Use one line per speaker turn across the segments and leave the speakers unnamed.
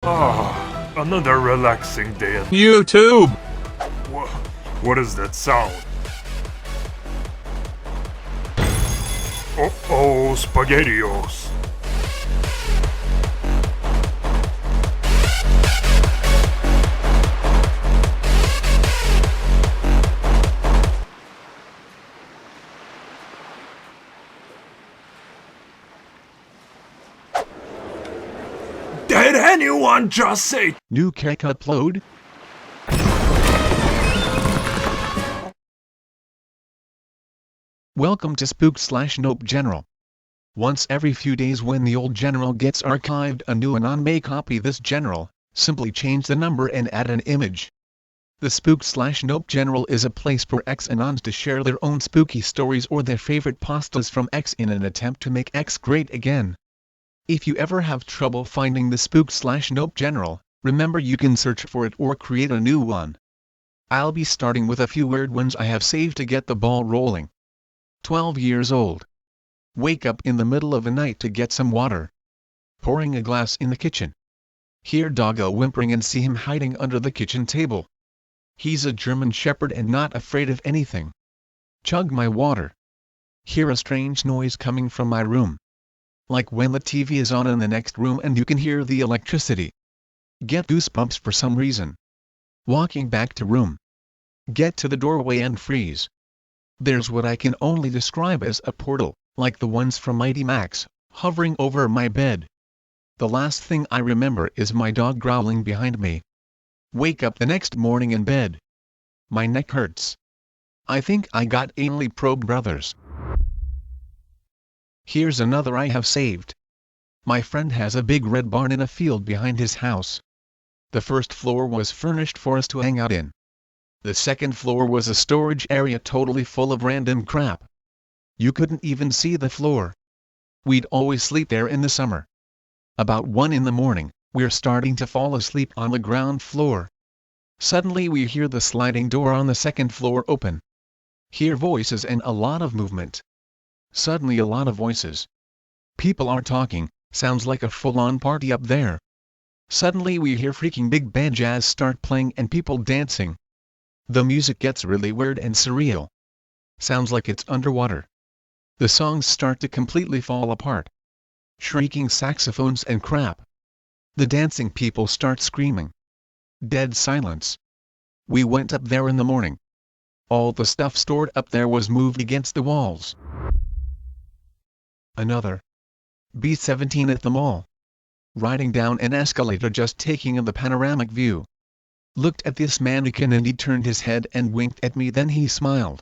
Ah, another relaxing day at
YouTube!
What is that sound? Oh, SpaghettiOs. Did anyone just say
New Keque upload? Welcome to Spoop/Nope General. Once every few days when the old general gets archived, a new anon may copy this general, simply change the number and add an image. The Spoop/Nope General is a place for ex-anons to share their own spooky stories or their favorite pastas from X in an attempt to make X great again. If you ever have trouble finding the Spoop/Nope General, remember you can search for it or create a new one. I'll be starting with a few weird ones I have saved to get the ball rolling. 12 years old. Wake up in the middle of the night to get some water. Pouring a glass in the kitchen. Hear doggo whimpering and see him hiding under the kitchen table. He's a German Shepherd and not afraid of anything. Chug my water. Hear a strange noise coming from my room. Like when the TV is on in the next room and you can hear the electricity. Get goosebumps for some reason. Walking back to room. Get to the doorway and freeze. There's what I can only describe as a portal, like the ones from Mighty Max, hovering over my bed. The last thing I remember is my dog growling behind me. Wake up the next morning in bed. My neck hurts. I think I got anally probed, brothers. Here's another I have saved. My friend has a big red barn in a field behind his house. The first floor was furnished for us to hang out in. The second floor was a storage area totally full of random crap. You couldn't even see the floor. We'd always sleep there in the summer. About 1 in the morning, we're starting to fall asleep on the ground floor. Suddenly we hear the sliding door on the second floor open. Hear voices and a lot of movement. Suddenly a lot of voices. People are talking, sounds like a full-on party up there. Suddenly we hear freaking big Machiazz start playing and people dancing. The music gets really weird and surreal. Sounds like it's underwater. The songs start to completely fall apart. Shrieking saxophones and crap. The dancing people start screaming. Dead silence. We went up there in the morning. All the stuff stored up there was moved against the walls. Another. B17 at the mall. Riding down an escalator just taking in the panoramic view. Looked at this mannequin and he turned his head and winked at me, then he smiled.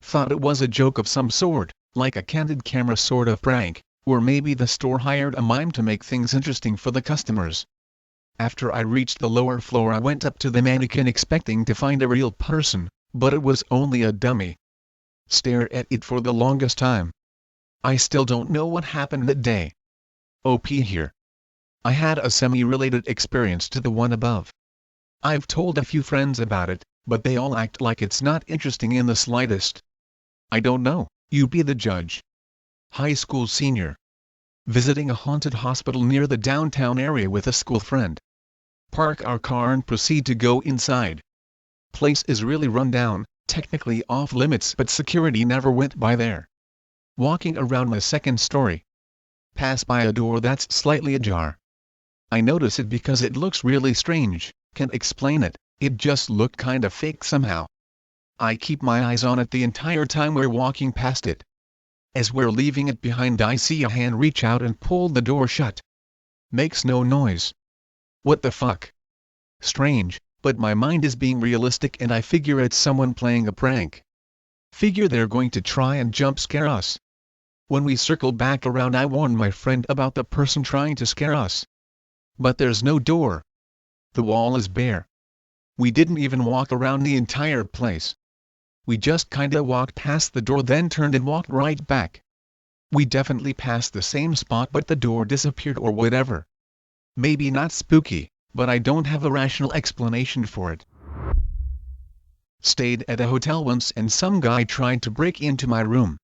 Thought it was a joke of some sort, like a candid camera sort of prank, or maybe the store hired a mime to make things interesting for the customers. After I reached the lower floor I went up to the mannequin expecting to find a real person, but it was only a dummy. Stared at it for the longest time. I still don't know what happened that day. OP here. I had a semi-related experience to the one above. I've told a few friends about it, but they all act like it's not interesting in the slightest. I don't know, you be the judge. High school senior. Visiting a haunted hospital near the downtown area with a school friend. Park our car and proceed to go inside. Place is really run down, technically off limits, but security never went by there. Walking around the second story. Pass by a door that's slightly ajar. I notice it because it looks really strange. Can't explain it, it just looked kinda fake somehow. I keep my eyes on it the entire time we're walking past it. As we're leaving it behind I see a hand reach out and pull the door shut. Makes no noise. What the fuck? Strange, but my mind is being realistic and I figure it's someone playing a prank. Figure they're going to try and jump scare us. When we circle back around I warn my friend about the person trying to scare us. But there's no door. The wall is bare. We didn't even walk around the entire place. We just kinda walked past the door then turned and walked right back. We definitely passed the same spot but the door disappeared or whatever. Maybe not spooky, but I don't have a rational explanation for it. Stayed at a hotel once and some guy tried to break into my room.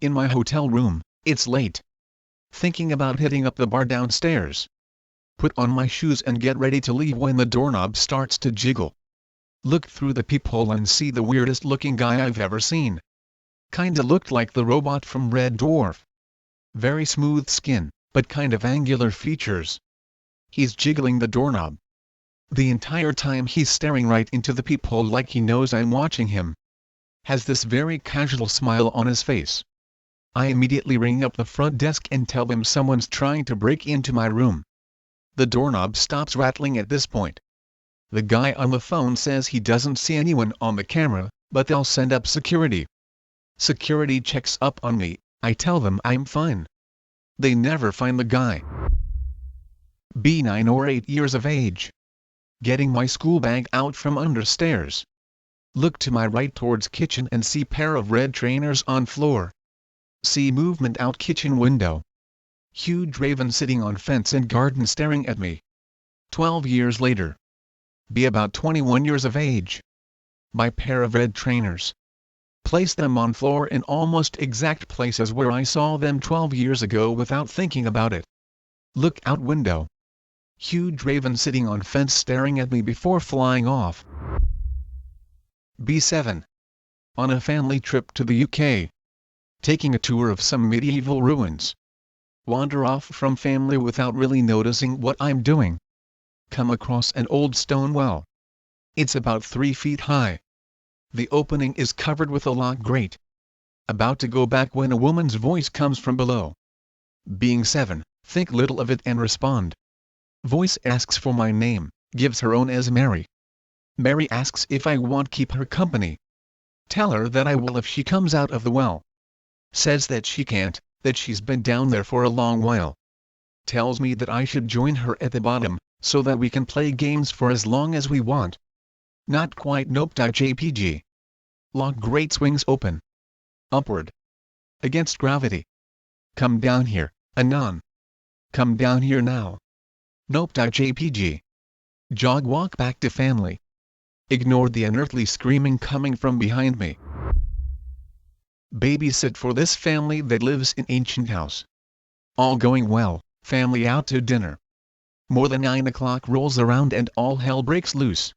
In my hotel room, it's late. Thinking about hitting up the bar downstairs. Put on my shoes and get ready to leave when the doorknob starts to jiggle. Look through the peephole and see the weirdest looking guy I've ever seen. Kinda looked like the robot from Red Dwarf. Very smooth skin, but kind of angular features. He's jiggling the doorknob. The entire time he's staring right into the peephole like he knows I'm watching him. Has this very casual smile on his face. I immediately ring up the front desk and tell them someone's trying to break into my room. The doorknob stops rattling at this point. The guy on the phone says he doesn't see anyone on the camera, but they'll send up security. Security checks up on me, I tell them I'm fine. They never find the guy. Be 9 or 8 years of age. Getting my school bag out from under stairs. Look to my right towards kitchen and see pair of red trainers on floor. See movement out kitchen window. Huge raven sitting on fence and garden staring at me. 12 years later. Be about 21 years of age. Buy pair of red trainers. Place them on floor in almost exact places where I saw them 12 years ago without thinking about it. Look out window. Huge raven sitting on fence staring at me before flying off. B7. On a family trip to the UK. Taking a tour of some medieval ruins. Wander off from family without really noticing what I'm doing. Come across an old stone well. It's about 3 feet high. The opening is covered with a lock grate. About to go back when a woman's voice comes from below. Being 7, think little of it and respond. Voice asks for my name, gives her own as Mary. Mary asks if I want keep her company. Tell her that I will if she comes out of the well. Says that she can't, that she's been down there for a long while. Tells me that I should join her at the bottom, so that we can play games for as long as we want. Not quite nope.jpg. Lock grate swings open. Upward. Against gravity. Come down here, anon. Come down here now. Nope.jpg. Jog walk back to family. Ignored the unearthly screaming coming from behind me. Babysit for this family that lives in ancient house. All going well, family out to dinner. More than 9 o'clock rolls around and all hell breaks loose.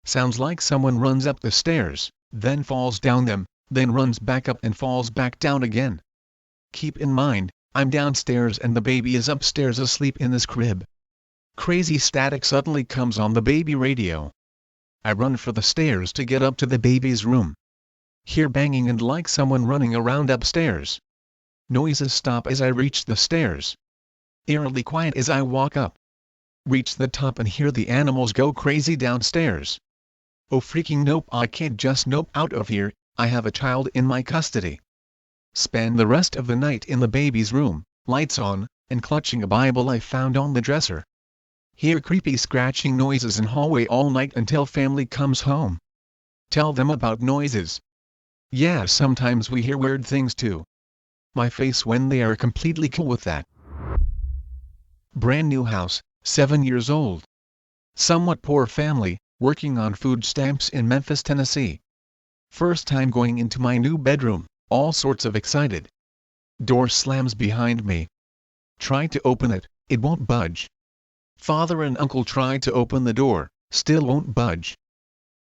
Sounds like someone runs up the stairs, then falls down them, then runs back up and falls back down again. Keep in mind, I'm downstairs and the baby is upstairs asleep in this crib. Crazy static suddenly comes on the baby radio. I run for the stairs to get up to the baby's room. Hear banging and like someone running around upstairs. Noises stop as I reach the stairs. Eerily quiet as I walk up. Reach the top and hear the animals go crazy downstairs. Oh freaking nope, I can't just nope out of here, I have a child in my custody. Spend the rest of the night in the baby's room, lights on, and clutching a Bible I found on the dresser. Hear creepy scratching noises in hallway all night until family comes home. Tell them about noises. Yeah, sometimes we hear weird things too. My face when they are completely cool with that. Brand new house, 7 years old. Somewhat poor family, working on food stamps in Memphis, Tennessee. First time going into my new bedroom, all sorts of excited. Door slams behind me. Try to open it, it won't budge. Father and uncle try to open the door, still won't budge.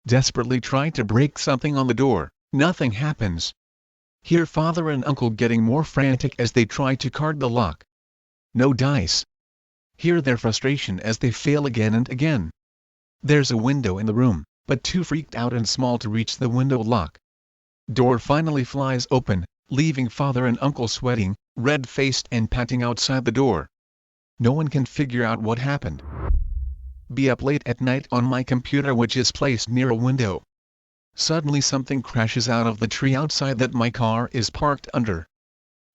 Desperately try to break something on the door, nothing happens. Hear father and uncle getting more frantic as they try to card the lock. No dice. Hear their frustration as they fail again and again. There's a window in the room, but too freaked out and small to reach the window lock. Door finally flies open, leaving father and uncle sweating, red-faced and panting outside the door. No one can figure out what happened. Be up late at night on my computer which is placed near a window. Suddenly something crashes out of the tree outside that my car is parked under.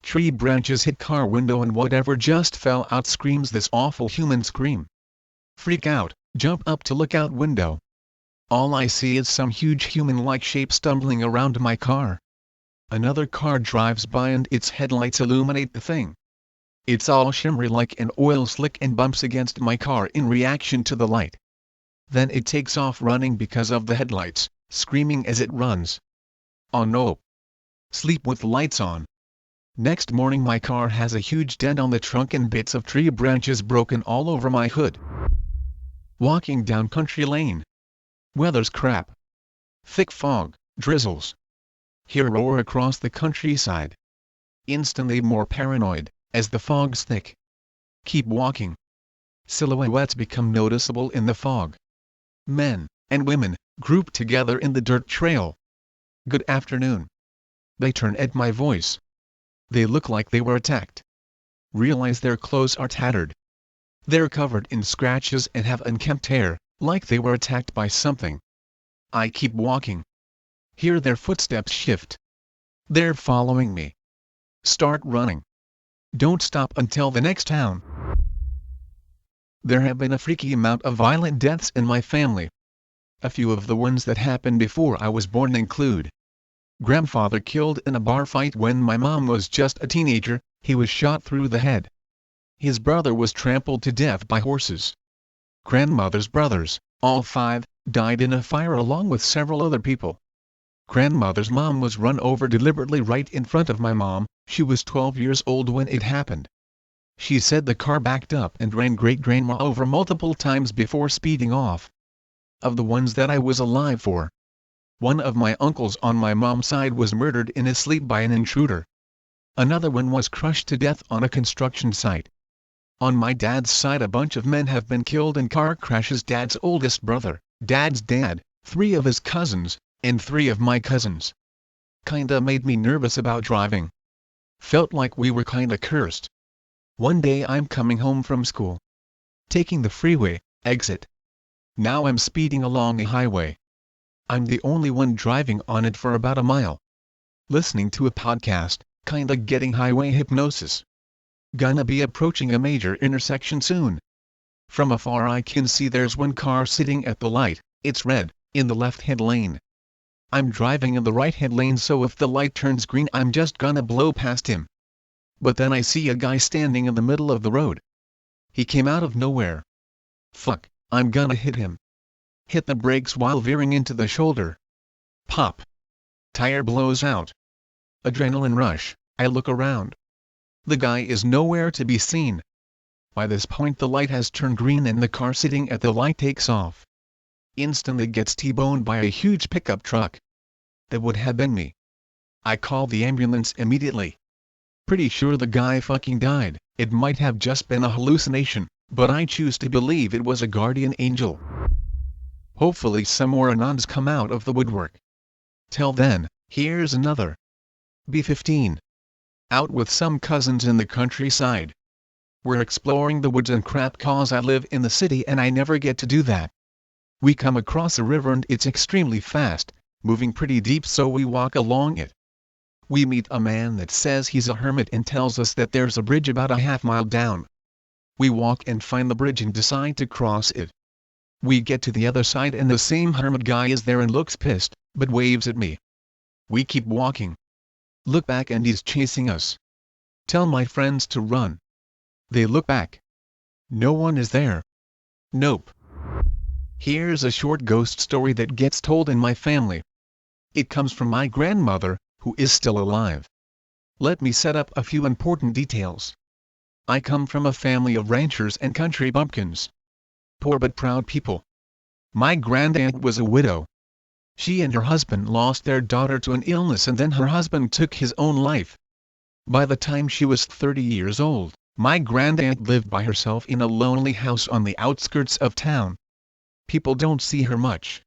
Tree branches hit car window and whatever just fell out screams this awful human scream. Freak out, jump up to look out window. All I see is some huge human-like shape stumbling around my car. Another car drives by and its headlights illuminate the thing. It's all shimmery like an oil slick and bumps against my car in reaction to the light. Then it takes off running because of the headlights, screaming as it runs. Oh no. Sleep with lights on. Next morning my car has a huge dent on the trunk and bits of tree branches broken all over my hood. Walking down country lane. Weather's crap. Thick fog, drizzles. Hear a roar across the countryside. Instantly more paranoid, as the fog's thick. Keep walking. Silhouettes become noticeable in the fog. Men and women group together in the dirt trail. Good afternoon. They turn at my voice. They look like they were attacked. Realize their clothes are tattered. They're covered in scratches and have unkempt hair, like they were attacked by something. I keep walking. Hear their footsteps shift. They're following me. Start running. Don't stop until the next town. There have been a freaky amount of violent deaths in my family. A few of the ones that happened before I was born include: grandfather killed in a bar fight when my mom was just a teenager, he was shot through the head. His brother was trampled to death by horses. Grandmother's brothers, all 5, died in a fire along with several other people. Grandmother's mom was run over deliberately right in front of my mom. She was 12 years old when it happened. She said the car backed up and ran great-grandma over multiple times before speeding off. Of the ones that I was alive for, one of my uncles on my mom's side was murdered in his sleep by an intruder. Another one was crushed to death on a construction site. On my dad's side a bunch of men have been killed in car crashes: dad's oldest brother, dad's dad, 3 of his cousins, and 3 of my cousins. Kinda made me nervous about driving. Felt like we were kinda cursed. One day I'm coming home from school. Taking the freeway exit. Now I'm speeding along a highway. I'm the only one driving on it for about a mile. Listening to a podcast, kinda getting highway hypnosis. Gonna be approaching a major intersection soon. From afar I can see there's one car sitting at the light. It's red, in the left-hand lane. I'm driving in the right-hand lane, so if the light turns green I'm just gonna blow past him. But then I see a guy standing in the middle of the road. He came out of nowhere. Fuck, I'm gonna hit him. Hit the brakes while veering into the shoulder. Pop. Tire blows out. Adrenaline rush, I look around. The guy is nowhere to be seen. By this point the light has turned green and the car sitting at the light takes off. Instantly gets T-boned by a huge pickup truck. That would have been me. I call the ambulance immediately. Pretty sure the guy fucking died. It might have just been a hallucination, but I choose to believe it was a guardian angel. Hopefully some more anons come out of the woodwork. Till then, here's another. B15. Out with some cousins in the countryside. We're exploring the woods and crap cause I live in the city and I never get to do that. We come across a river and it's extremely fast, moving pretty deep, so we walk along it. We meet a man that says he's a hermit and tells us that there's a bridge about a half-mile down. We walk and find the bridge and decide to cross it. We get to the other side and the same hermit guy is there and looks pissed, but waves at me. We keep walking. Look back and he's chasing us. Tell my friends to run. They look back. No one is there. Nope. Here's a short ghost story that gets told in my family. It comes from my grandmother, who is still alive. Let me set up a few important details. I come from a family of ranchers and country bumpkins. Poor but proud people. My grandaunt was a widow. She and her husband lost their daughter to an illness and then her husband took his own life. By the time she was 30 years old, my grandaunt lived by herself in a lonely house on the outskirts of town. People don't see her much.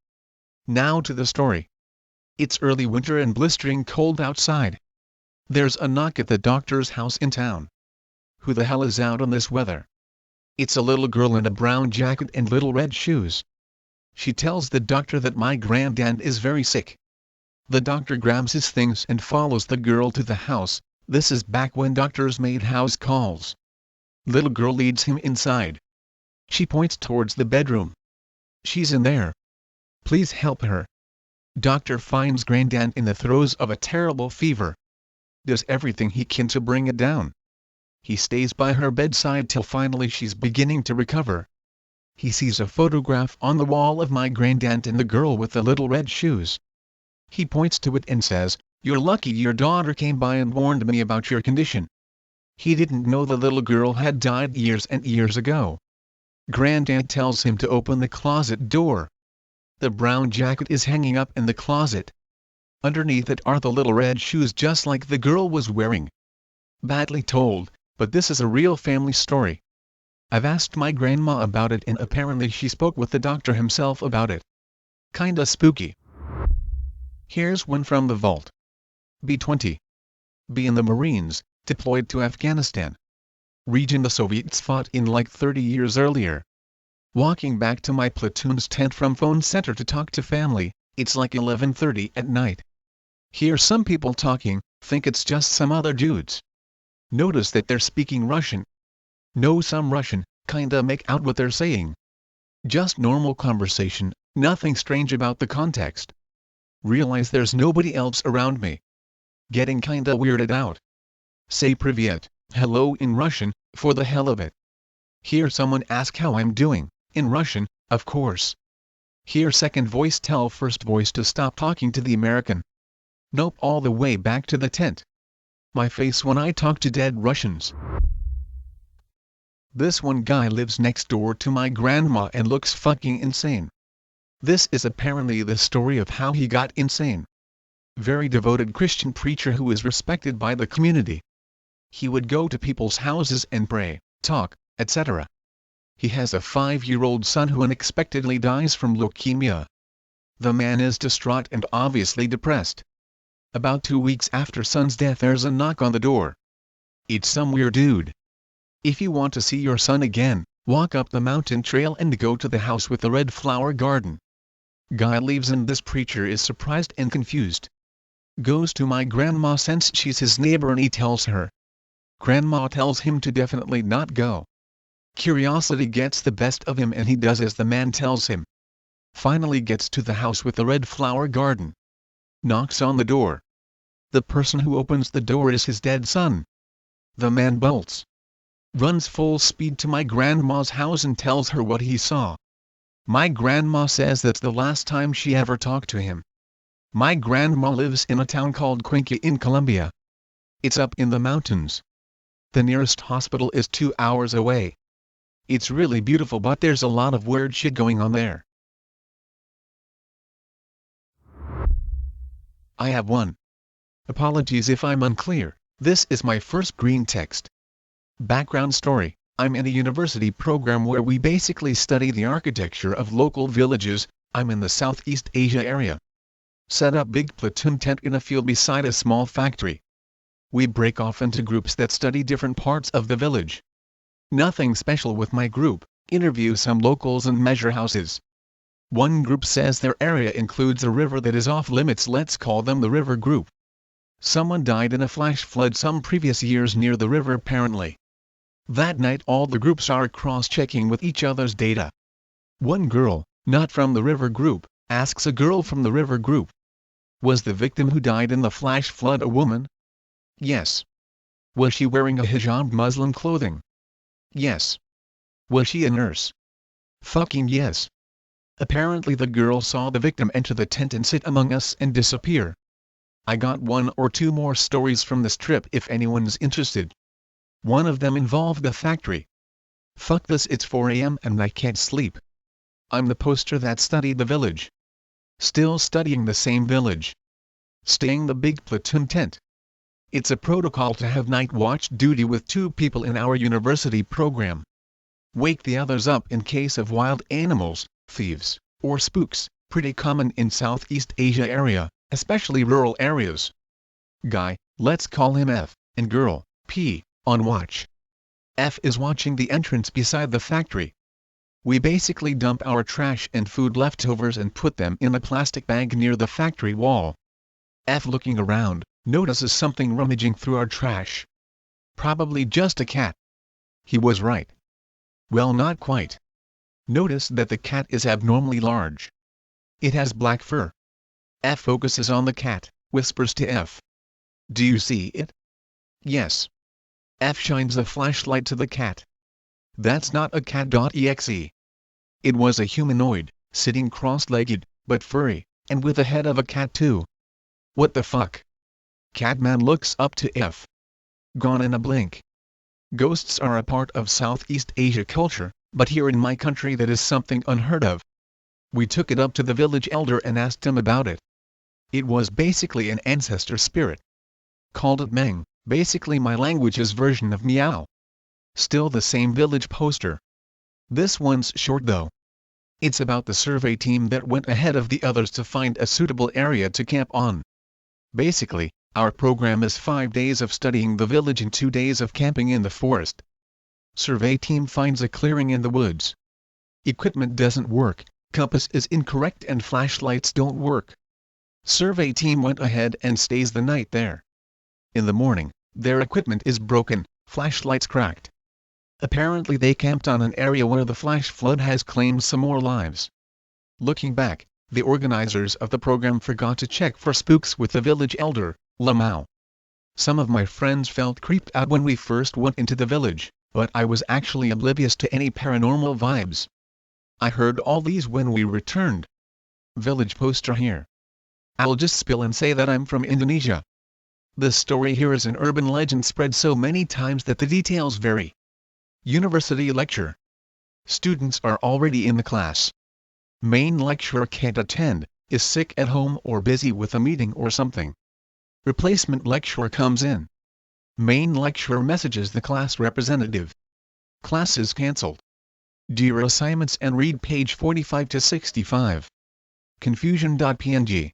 Now to the story. It's early winter and blistering cold outside. There's a knock at the doctor's house in town. Who the hell is out in this weather? It's a little girl in a brown jacket and little red shoes. She tells the doctor that my grandaunt is very sick. The doctor grabs his things and follows the girl to the house. This is back when doctors made house calls. Little girl leads him inside. She points towards the bedroom. She's in there. Please help her. Doctor finds grandaunt in the throes of a terrible fever. Does everything he can to bring it down. He stays by her bedside till finally she's beginning to recover. He sees a photograph on the wall of my grandaunt and the girl with the little red shoes. He points to it and says, You're lucky your daughter came by and warned me about your condition. He didn't know the little girl had died years and years ago. Granddad tells him to open the closet door. The brown jacket is hanging up in the closet. Underneath it are the little red shoes just like the girl was wearing. Badly told, but this is a real family story. I've asked my grandma about it and apparently she spoke with the doctor himself about it. Kinda spooky. Here's one from the vault. B-20. B in the Marines, deployed to Afghanistan. Region the Soviets fought in like 30 years earlier. Walking back to my platoon's tent from phone center to talk to family, it's like 11:30 at night. Hear some people talking, think it's just some other dudes. Notice that they're speaking Russian. Know some Russian, kinda make out what they're saying. Just normal conversation, nothing strange about the context. Realize there's nobody else around me. Getting kinda weirded out. Say privyet, hello in Russian, for the hell of it. Hear someone ask how I'm doing, in Russian, of course. Hear second voice tell first voice to stop talking to the American. Nope, all the way back to the tent. My face when I talk to dead Russians. This one guy lives next door to my grandma and looks fucking insane. This is apparently the story of how he got insane. Very devoted Christian preacher who is respected by the community. He would go to people's houses and pray, talk, etc. He has a 5-year-old son who unexpectedly dies from leukemia. The man is distraught and obviously depressed. About 2 weeks after son's death there's a knock on the door. It's some weird dude. If you want to see your son again, walk up the mountain trail and go to the house with the red flower garden. Guy leaves and this preacher is surprised and confused. Goes to my grandma since she's his neighbor and he tells her. Grandma tells him to definitely not go. Curiosity gets the best of him and he does as the man tells him. Finally gets to the house with the red flower garden. Knocks on the door. The person who opens the door is his dead son. The man bolts. Runs full speed to my grandma's house and tells her what he saw. My grandma says that's the last time she ever talked to him. My grandma lives in a town called Keque in Colombia. It's up in the mountains. The nearest hospital is 2 hours away. It's really beautiful but there's a lot of weird shit going on there. I have one. Apologies if I'm unclear, this is my first green text. Background story, I'm in a university program where we basically study the architecture of local villages. I'm in the Southeast Asia area. Set up big platoon tent in a field beside a small factory. We break off into groups that study different parts of the village. Nothing special with my group, interview some locals and measure houses. One group says their area includes a river that is off limits, let's call them the river group. Someone died in a flash flood some previous years near the river apparently. That night all the groups are cross-checking with each other's data. One girl, not from the river group, asks a girl from the river group. Was the victim who died in the flash flood a woman? Yes. Was she wearing a hijab Muslim clothing? Yes. Was she a nurse? Fucking yes. Apparently the girl saw the victim enter the tent and sit among us and disappear. I got 1 or 2 more stories from this trip if anyone's interested. One of them involved a factory. Fuck this, it's 4 AM and I can't sleep. I'm the poster that studied the village. Still studying the same village. Staying the big platoon tent. It's a protocol to have night watch duty with 2 people in our university program. Wake the others up in case of wild animals, thieves, or spooks, pretty common in Southeast Asia area, especially rural areas. Guy, let's call him F, and girl, P, on watch. F is watching the entrance beside the factory. We basically dump our trash and food leftovers and put them in a plastic bag near the factory wall. F, looking around, notices something rummaging through our trash. Probably just a cat. He was right. Well, not quite. Notice that the cat is abnormally large. It has black fur. F focuses on the cat, whispers to F. Do you see it? Yes. F shines a flashlight to the cat. That's not a cat.exe. It was a humanoid, sitting cross-legged, but furry, and with the head of a cat too. What the fuck? Catman looks up to F. Gone in a blink. Ghosts are a part of Southeast Asia culture, but here in my country that is something unheard of. We took it up to the village elder and asked him about it. It was basically an ancestor spirit. Called it Meng, basically my language's version of meow. Still the same village poster. This one's short though. It's about the survey team that went ahead of the others to find a suitable area to camp on. Basically, our program is 5 days of studying the village and 2 days of camping in the forest. Survey team finds a clearing in the woods. Equipment doesn't work, compass is incorrect and flashlights don't work. Survey team went ahead and stays the night there. In the morning, their equipment is broken, flashlights cracked. Apparently they camped on an area where the flash flood has claimed some more lives. Looking back, the organizers of the program forgot to check for spooks with the village elder, Lamau. Some of my friends felt creeped out when we first went into the village, but I was actually oblivious to any paranormal vibes. I heard all these when we returned. Village poster here. I'll just spill and say that I'm from Indonesia. The story here is an urban legend spread so many times that the details vary. University lecture. Students are already in the class. Main lecturer can't attend, is sick at home or busy with a meeting or something. Replacement lecturer comes in. Main lecturer messages the class representative. Class is cancelled. Do your assignments and read page 45 to 65. Confusion.png.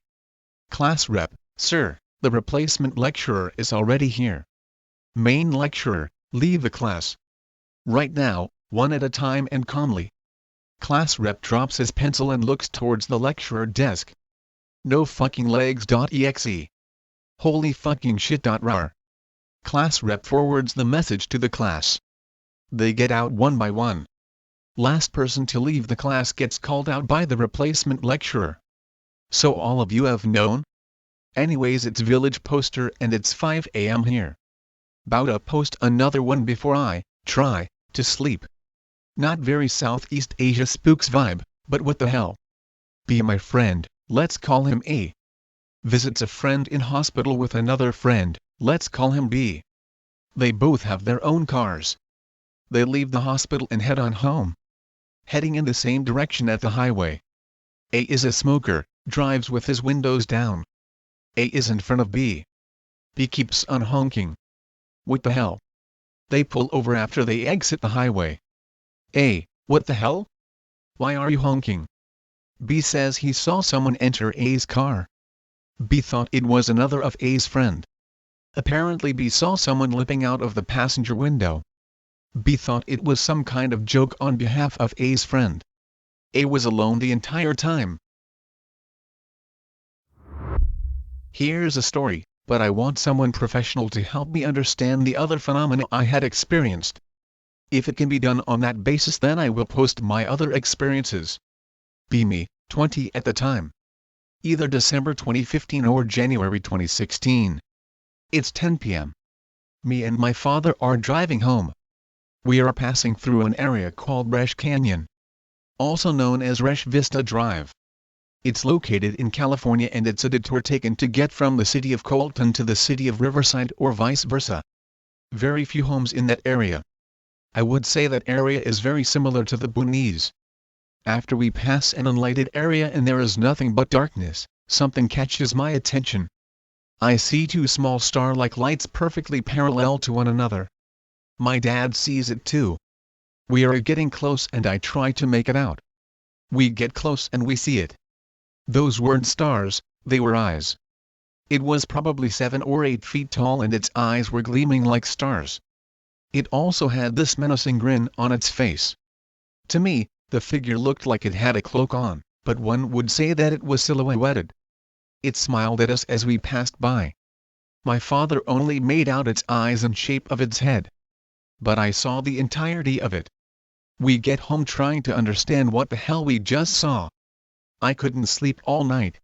Class rep, sir, the replacement lecturer is already here. Main lecturer, leave the class. Right now, one at a time and calmly. Class rep drops his pencil and looks towards the lecturer desk. No fucking legs.exe. Holy fucking shit.rar. Class rep forwards the message to the class. They get out one by one. Last person to leave the class gets called out by the replacement lecturer. So all of you have known? Anyways, it's village poster and it's 5 AM here. Bout to post another one before I try to sleep. Not very Southeast Asia spooks vibe, but what the hell? Be my friend, let's call him A. Visits a friend in hospital with another friend, let's call him B. They both have their own cars. They leave the hospital and head on home. Heading in the same direction at the highway. A is a smoker, drives with his windows down. A is in front of B. B keeps on honking. What the hell? They pull over after they exit the highway. A, what the hell? Why are you honking? B says he saw someone enter A's car. B thought it was another of A's friend. Apparently B saw someone leaping out of the passenger window. B thought it was some kind of joke on behalf of A's friend. A was alone the entire time. Here's a story, but I want someone professional to help me understand the other phenomena I had experienced. If it can be done on that basis, then I will post my other experiences. Be me, 20 at the time. Either December 2015 or January 2016. It's 10 p.m. Me and my father are driving home. We are passing through an area called Resh Canyon, also known as Resh Vista Drive. It's located in California and it's a detour taken to get from the city of Colton to the city of Riverside or vice versa. Very few homes in that area. I would say that area is very similar to the boonies. After we pass an unlighted area and there is nothing but darkness, something catches my attention. I see two small star-like lights perfectly parallel to one another. My dad sees it too. We are getting close and I try to make it out. We get close and we see it. Those weren't stars, they were eyes. It was probably 7 or 8 feet tall and its eyes were gleaming like stars. It also had this menacing grin on its face. To me, the figure looked like it had a cloak on, but one would say that it was silhouetted. It smiled at us as we passed by. My father only made out its eyes and shape of its head. But I saw the entirety of it. We get home trying to understand what the hell we just saw. I couldn't sleep all night.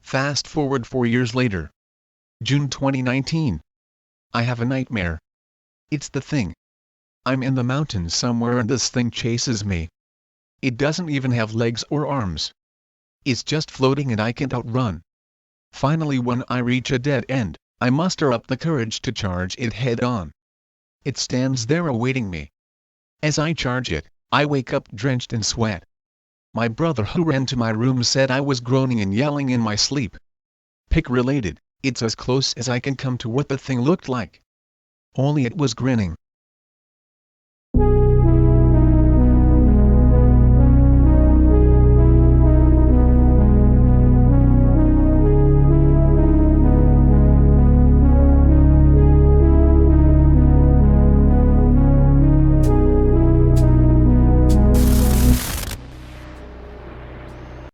Fast forward 4 years later. June 2019. I have a nightmare. It's the thing. I'm in the mountains somewhere and this thing chases me. It doesn't even have legs or arms. It's just floating and I can't outrun. Finally when I reach a dead end, I muster up the courage to charge it head on. It stands there awaiting me. As I charge it, I wake up drenched in sweat. My brother who ran to my room said I was groaning and yelling in my sleep. Pick related, it's as close as I can come to what the thing looked like. Only it was grinning.